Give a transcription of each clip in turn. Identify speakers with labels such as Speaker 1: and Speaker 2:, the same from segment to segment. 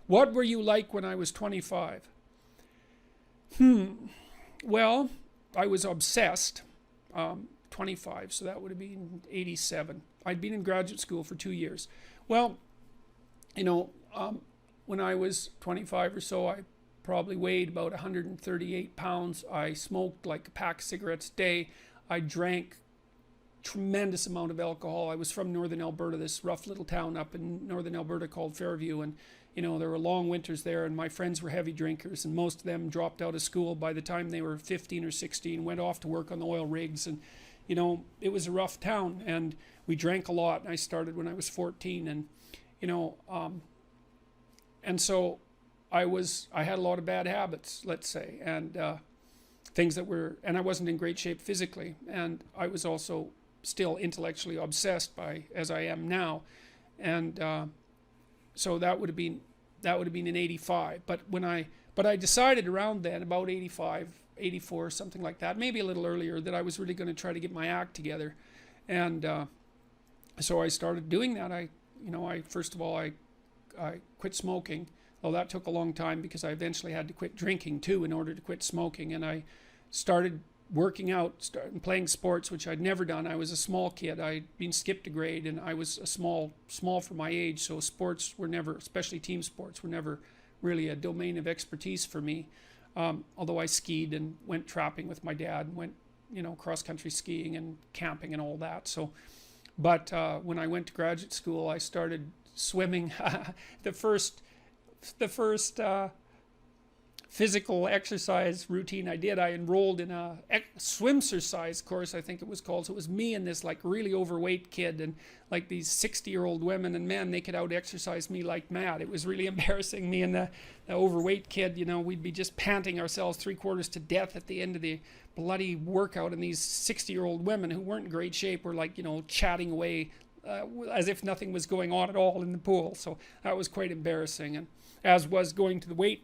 Speaker 1: What were you like when I was 25? Well, I was obsessed. 25, so that would have been 87. I'd been in graduate school for 2 years. Well, you know, when I was 25 or so, I probably weighed about 138 pounds. I smoked like a pack of cigarettes a day. I drank tremendous amount of alcohol. I was from northern Alberta, this rough little town up in northern Alberta called Fairview, and you know, there were long winters there, and my friends were heavy drinkers, and most of them dropped out of school by the time they were 15 or 16, went off to work on the oil rigs, and you know, it was a rough town, and we drank a lot. And I started when I was 14, and you know, and so I had a lot of bad habits, let's say, and things that were, and I wasn't in great shape physically, and I was also still intellectually obsessed by, as I am now, and so that would have been in 85. But I decided around then, about 85, 84, something like that, maybe a little earlier, that I was really going to try to get my act together, and so I started doing that. First of all, I quit smoking. Well, that took a long time because I eventually had to quit drinking too in order to quit smoking, and I started working out, started playing sports, which I'd never done. I was a small kid. I'd been skipped a grade, and I was a small for my age, so sports were never, especially team sports, were never really a domain of expertise for me. Although I skied and went trapping with my dad, and went, you know, cross-country skiing and camping and all that. So, but when I went to graduate school, I started swimming. the first physical exercise routine I did, I enrolled in a swimsercise course, I think it was called. So it was me and this like really overweight kid, and like these 60-year-old women, and man, they could out exercise me like mad. It was really embarrassing. Me and the overweight kid, you know, we'd be just panting ourselves 3/4 to death at the end of the bloody workout, and these 60-year-old women who weren't in great shape were like, you know, chatting away as if nothing was going on at all in the pool. So that was quite embarrassing, and as was going to the weight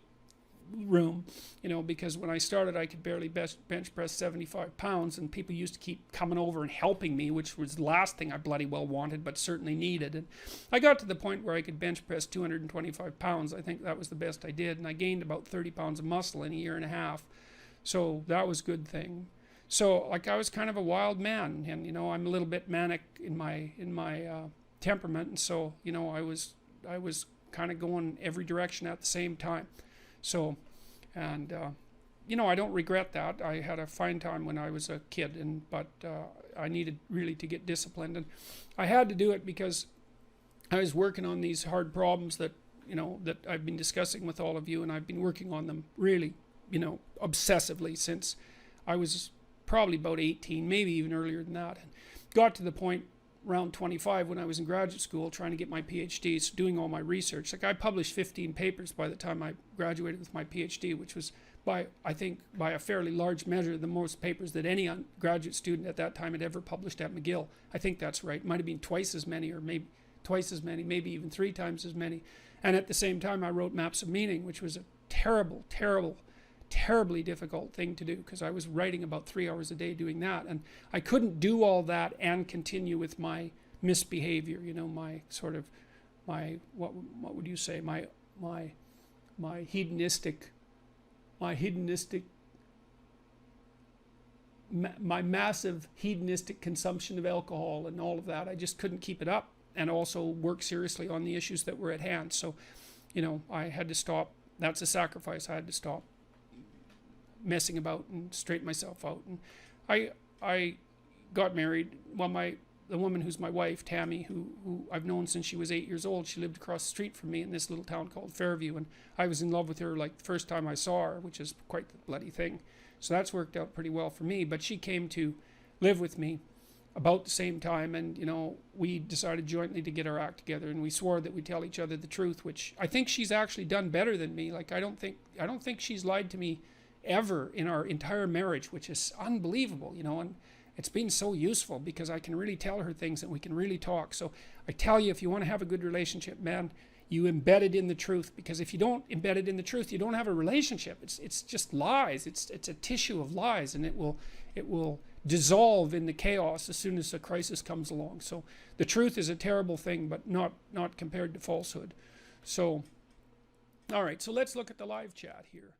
Speaker 1: room, you know, because when I started I could barely bench press 75 pounds, and people used to keep coming over and helping me, which was the last thing I bloody well wanted, but certainly needed. And I got to the point where I could bench press 225 pounds. I think that was the best I did, and I gained about 30 pounds of muscle in a year and a half, so that was a good thing. So like I was kind of a wild man, and you know, I'm a little bit manic in my temperament, and so you know, I was kind of going every direction at the same time. So, and you know, I don't regret that. I had a fine time when I was a kid, but I needed really to get disciplined, and I had to do it because I was working on these hard problems that, you know, that I've been discussing with all of you, and I've been working on them really, you know, obsessively since I was probably about 18, maybe even earlier than that, and got to the point around 25 when I was in graduate school trying to get my PhD, so doing all my research. Like I published 15 papers by the time I graduated with my PhD, which was I think by a fairly large measure the most papers that any graduate student at that time had ever published at McGill. I think that's right. It might have been twice as many, or maybe twice as many, maybe even 3 times as many. And at the same time I wrote Maps of Meaning, which was a terribly difficult thing to do, because I was writing about 3 hours a day doing that, and I couldn't do all that and continue with my misbehavior, you know, my sort of what would you say, my hedonistic my massive hedonistic consumption of alcohol and all of that. I just couldn't keep it up, and also work seriously on the issues that were at hand. So, you know, I had to stop. That's a sacrifice. I had to stop messing about and straighten myself out. And I got married. Well, the woman who's my wife, Tammy, who I've known since she was 8 years old, she lived across the street from me in this little town called Fairview, and I was in love with her like the first time I saw her, which is quite the bloody thing. So that's worked out pretty well for me. But she came to live with me about the same time, and you know, we decided jointly to get our act together, and we swore that we'd tell each other the truth, which I think she's actually done better than me. Like I don't think she's lied to me ever in our entire marriage, which is unbelievable, you know, and it's been so useful because I can really tell her things and we can really talk. So I tell you, if you want to have a good relationship, man, you embed it in the truth, because if you don't embed it in the truth, you don't have a relationship. It's just lies. It's a tissue of lies, and it will dissolve in the chaos as soon as a crisis comes along. So the truth is a terrible thing, but not compared to falsehood. So All right, so let's look at the live chat here.